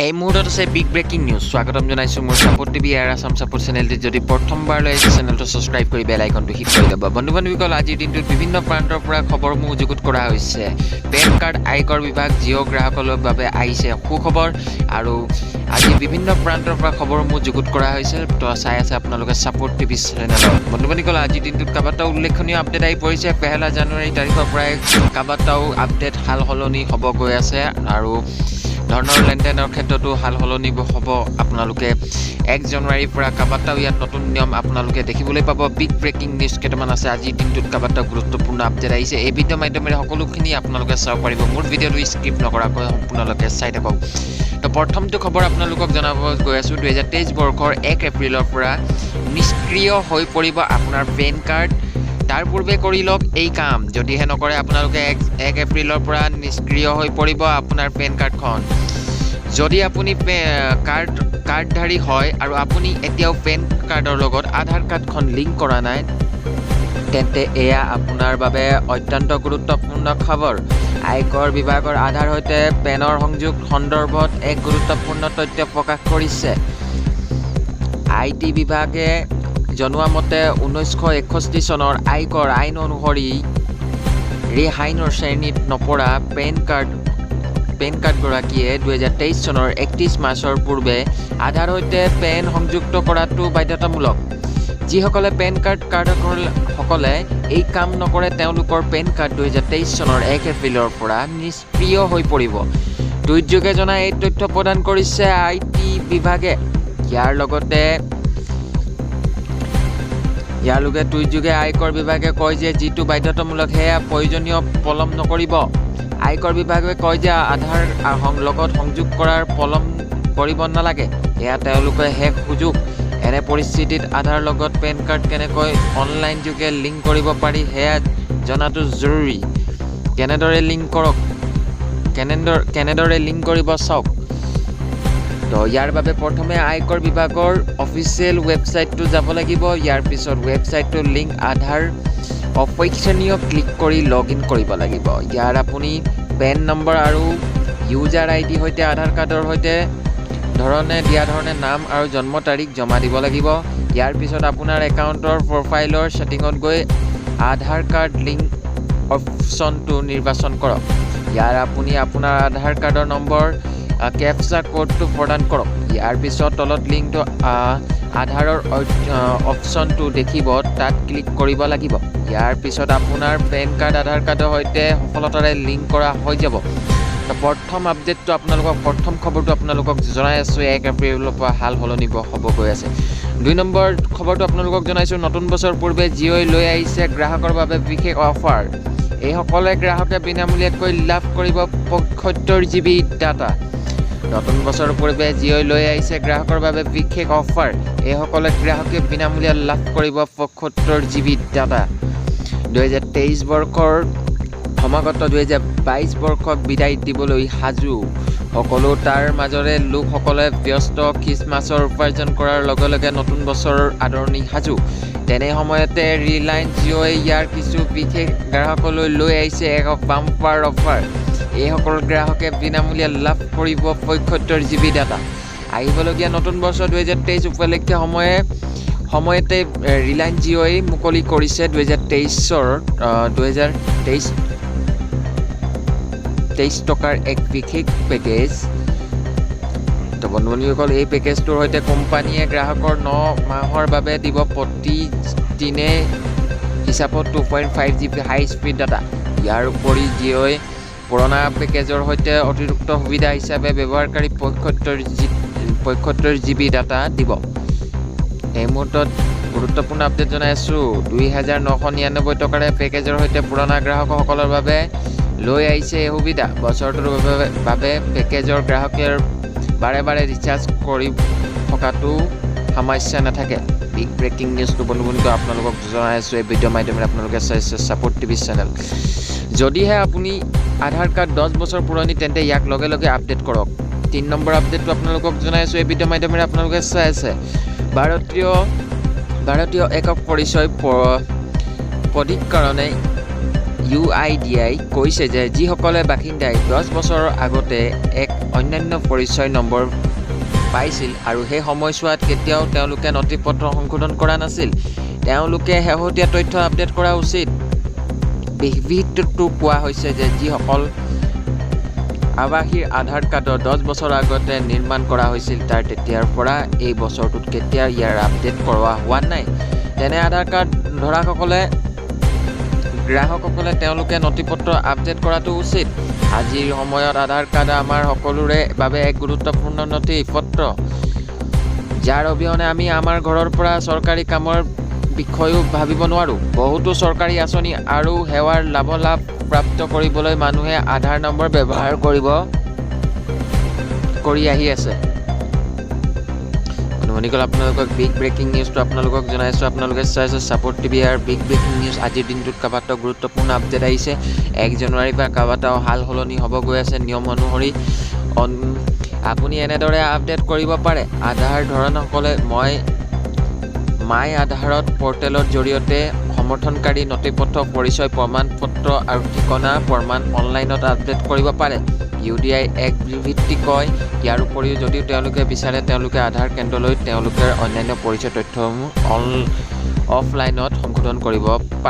এই মুহূৰ্তত আছে বিগ ব্ৰেকিং নিউজ স্বাগতম জনাইছো মোৰ support TV air Assam support চেনেলটি যদি প্ৰথমবাৰলৈ এই চেনেলটো সাবস্ক্ৰাইব কৰি বেল আইকনটো হিট কৰি দিব বন্ধু-বান্ধৱীসকল আজিৰ দিনটোত বিভিন্ন প্ৰান্তৰ পৰা খবৰসমূহ যুগুত কৰা হৈছে পেন কাৰ্ড আয়কৰ বিভাগ জিঅ' গ্ৰাহকৰ বাবে আহিছে সুখবৰ আৰু আজি বিভিন্ন প্ৰান্তৰ পৰা খবৰসমূহ যুগুত কৰা হৈছে তো চাই আছে আপোনালোকে সাপোৰ্ট টিভি চেনেলত বন্ধু-বান্ধৱীসকল আজিৰ দিনটোত কাবাটাও উল্লেখনীয় আপডেট আহি পৰিছে 1 জানুৱাৰী তাৰিখৰ পৰাই কাবাটাও আপডেট হাল হলনি হ'ব গৈ আছে আৰু ধৰণৰ লেনদেনৰ ক্ষেত্ৰতো হাল হলনি হ'ব আপোনালোকে 1 জানুৱাৰীৰ পৰা কাবাটাও ইয়াত নতুন নিয়ম আপোনালোকে দেখিবলৈ পাব বিগ ব্ৰেকিং নিউজ কেইটামান আছে আজিৰ দিনটোত কাবাটাও গুৰুত্বপূৰ্ণ আপডেট আহিছে এই ভিডিঅ' মাধ্যমেৰে সকলোখিনি আপোনালোকে চাব পাৰিব মোৰ ভিডিঅ'টো স্কিপ নকৰাকৈ সম্পূৰ্ণলৈকে চাই থাকক তো প্ৰথমটো খবৰ আপোনালোকক জনাব গৈ আছো 2023 বৰ্ষৰ 1 এপ্ৰিলৰ পৰা নিষ্ক্ৰিয় হৈ পৰিব আপোনাৰ পেন কাৰ্ড তাৰ পূৰ্বে কৰি লওক এই কাম যদিহে নকৰে আপোনালোকে 1 এপ্ৰিলৰ পৰা নিষ্ক্ৰিয় হৈ পৰিব আপোনাৰ পেন কাৰ্ডখন যদি আপুনি কাৰ্ডধাৰী হয় আৰু আপুনি এতিয়াও পেন কাৰ্ডৰ লগত আধাৰ কাৰ্ডখন লিংক কৰা নাই তেন্তে এয়া আপোনাৰ বাবে অত্যন্ত গুৰুত্বপূৰ্ণ খবৰ আয়কৰ বিভাগৰ আধাৰ সৈতে পেনৰ সংযোগ সন্দৰ্ভত এক গুৰুত্বপূৰ্ণ তথ্য প্ৰকাশ কৰিছে আইটি বিভাগে জনোৱা মতে 1961 চনৰ আয়কৰ আইন অনুসৰি ৰেহাইনৰ শ্ৰেণীত নপৰা পেন কাৰ্ডগৰাকীয়ে 2023 চনৰ 31 মাৰ্চৰ পূৰ্বে আধাৰ সৈতে পেন সংযুক্ত কৰাটো বাধ্যতামূলক যিসকলে পেন কাৰ্ডসকলে এই কাম নকৰে তেওঁলোকৰ পেন কাৰ্ড 2023 চনৰ 1 এপ্ৰিলৰ পৰা নিষ্ক্ৰিয় হৈ পৰিব টুইটযোগে জনাই এই তথ্য প্ৰদান কৰিছে আইটি বিভাগে ইয়াৰ লগে টুইটযোগে আয়কৰ বিভাগে কয় যে যিটো বাধ্যতামূলক সেয়া প্ৰয়োজনীয় পলম নকৰিব আয়কৰ বিভাগে কয় যে আধাৰ লগত সংযোগ কৰাৰ পলম কৰিব নালাগে এয়া তেওঁলোকৰ শেষ সুযোগ এনে পৰিস্থিতিত আধাৰ লগত পেন কাৰ্ড কেনেকৈ অনলাইন যোগে লিংক কৰিব পাৰি সেয়া জনাটো জৰুৰী কেনেদৰে লিংক কৰিব চাওক তো ইয়াৰ বাবে প্ৰথমে আয়কৰ বিভাগৰ অফিচিয়েল ৱেবছাইটটো যাব লাগিব ইয়াৰ পিছত ৱেবছাইটটোৰ লিংক আধাৰ অপেক্ষণীয় ক্লিক কৰি লগ ইন কৰিব লাগিব ইয়াৰ আপুনি পেন নম্বৰ আৰু ইউজাৰ আইডি সৈতে আধাৰ কাৰ্ডৰ সৈতে দিয়া ধৰণে নাম আৰু জন্ম তাৰিখ জমা দিব লাগিব ইয়াৰ পিছত আপোনাৰ একাউণ্টৰ প্ৰফাইলৰ ছেটিঙত গৈ আধাৰ কাৰ্ড লিংক অপশ্যনটো নিৰ্বাচন কৰক ইয়াৰ আপুনি আপোনাৰ আধাৰ কাৰ্ডৰ নম্বৰ কেপচা কোডটো প্ৰদান কৰক ইয়াৰ পিছত তলত লিংকটো আধাৰৰ অপশ্যনটো দেখিব তাত ক্লিক কৰিব লাগিব ইয়াৰ পিছত আপোনাৰ পেন কাৰ্ড আধাৰ কাৰ্ডৰ সৈতে সফলতাৰে লিংক কৰা হৈ যাব প্ৰথম খবৰটো আপোনালোকক জনাই আছোঁ 1 এপ্ৰিলৰ পৰা হাল হলনি হ'ব গৈ আছে 2 নম্বৰ খবৰটো আপোনালোকক জনাইছোঁ নতুন বছৰ পূৰ্বে জিঅ'ই লৈ আহিছে গ্ৰাহকৰ বাবে বিশেষ অফাৰ এইসকলে গ্ৰাহকে বিনামূলীয়াকৈ লাভ কৰিব 75 GB ডাটা নতুন বছৰ পূৰ্বে জিঅ'ই লৈ আহিছে গ্ৰাহকৰ বাবে বিশেষ অফাৰ এইসকলে গ্ৰাহকে বিনামূলীয়া লাভ কৰিব 75 GB ডাটা 2023 বৰ্ষৰ সমাগত 2022 বৰ্ষক বিদায় দিবলৈ সাজু সকলো তাৰ মাজৰে লোকসকলে ব্যস্ত খ্ৰীষ্টমাছৰ উপাৰ্জন কৰাৰ লগে লগে নতুন বছৰৰ আদৰণি সাজু তেনে সময়তে ৰিলায়েন্স জিঅ'ই ইয়াৰ কিছু বিশেষ গ্ৰাহকলৈ লৈ আহিছে এক বাম্পাৰ অফাৰ এইসকল গ্ৰাহকে বিনামূলীয়া লাভ কৰিব 75 GB ডাটা আহিবলগীয়া নতুন বছৰ 2023 উপলক্ষে সময়তে ৰিলায়েন্স জিঅ'ই মুকলি কৰিছে 2023 টকাৰ এক বিশেষ পেকেজ তো বন্ধু-বান্ধৱীসকল এই পেকেজটোৰ সৈতে কোম্পানীয়ে গ্ৰাহকৰ 9 মাহৰ বাবে দিব প্ৰতিদিনে হিচাপত 2.5 GB হাই স্পীড ডাটা ইয়াৰ উপৰি জিঅ'ই পুৰণা পেকেজৰ সৈতে অতিৰিক্ত সুবিধা হিচাপে ব্যৱহাৰকাৰী 75 GB ডাটা দিব এই মুহূৰ্তত গুৰুত্বপূৰ্ণ আপডেট জনাই আছোঁ 2999 টকাৰে পেকেজৰ সৈতে পুৰণা গ্ৰাহকসকলৰ বাবে লৈ আহিছে এই সুবিধা বছৰটোৰ বাবে পেকেজৰ গ্ৰাহকে বাৰে ৰিচাৰ্জ কৰি থকাটো সমস্যা নাথাকে বিগ ব্ৰেকিং নিউজটো বন্ধু-বান্ধৱীক আপোনালোকক জনাই আছোঁ এই ভিডিঅ' মাধ্যমেৰে আপোনালোকে চাইছে সাপোৰ্ট টিভি চেনেল যদিহে আপুনি আধাৰ কাৰ্ড 10 বছৰ পুৰণি তেন্তে ইয়াক লগে লগে আপডেট কৰক 3 নম্বৰ আপডেটটো আপোনালোকক জনাই আছোঁ এই ভিডিঅ' মাধ্যমেৰে আপোনালোকে চাই আছে ভাৰতীয় একক পৰিচয় প্ৰাধিকৰণে UIDAই কৈছে যে যিসকলে বাসিন্দাই 10 বছৰৰ আগতে এক অন্যান্য পৰিচয় নম্বৰ পাইছিল আৰু সেই সময়ছোৱাত কেতিয়াও তেওঁলোকে নথিপত্ৰ সংশোধন কৰা নাছিল। তেওঁলোকে শেহতীয়া তথ্য আপডেট কৰা উচিত। বিবৃতিটোত কোৱা হৈছে যে যিসকল আৱাসীৰ আধাৰ কাৰ্ডৰ 10 বছৰ আগতে নিৰ্মাণ কৰা হৈছিল তাৰ তেতিয়াৰ পৰা এই বছৰটোত কেতিয়া ইয়াৰ আপডেট কৰোৱা হোৱা নাই। তেনে আধাৰ কাৰ্ড গ্ৰাহকসকলে তেওঁলোকে নথিপত্ৰ আপডেট কৰাটো উচিত। আজিৰ সময়ত আধাৰ কাৰ্ড আমাৰ সকলোৰে বাবে এক গুৰুত্বপূৰ্ণ নথিপত্ৰ, যাৰ অবিহনে আমি আমাৰ ঘৰৰ পৰা চৰকাৰী কামৰ বিষয়েও ভাবিব নোৱাৰোঁ। বহুতো চৰকাৰী আঁচনি আৰু সেৱাৰ লাভালাভ প্ৰাপ্ত কৰিবলৈ মানুহে আধাৰ নম্বৰ ব্যৱহাৰ কৰি আহি আছে। বন্ধুসকল, আপোনালোকক বিগ ব্ৰেকিং নিউজটো আপোনালোকক জনাইছোঁ। আপোনালোকে চাইছে ছাপোৰ্ট টিভি আৰু বিগ ব্ৰেকিং নিউজ। আজিৰ দিনটোত কেইবাটাও গুৰুত্বপূৰ্ণ আপডেট আহিছে। 1 জানুৱাৰীৰ পৰা কেইবাটাও সাল সলনি হ'ব গৈ আছে নিয়ম অনুসৰি। আপুনি এনেদৰে আপডেট কৰিব পাৰে। আধাৰ ধৰণসকলে মাই আধাৰত পৰ্টেলৰ জৰিয়তে সমৰ্থনকাৰী নথিপত্ৰ, পৰিচয় প্ৰমাণ পত্ৰ আৰু ঠিকনা প্ৰমাণ অনলাইনত আপডেট কৰিব পাৰে, UDI এক বিবৃতি কয়। ইয়াৰ উপৰিও যদিও তেওঁলোকে বিচাৰে তেওঁলোকে আধাৰ কেন্দ্ৰলৈ তেওঁলোকৰ অন্যান্য পৰিচয় তথ্যসমূহ অফলাইনত সংশোধন কৰিব পাৰে।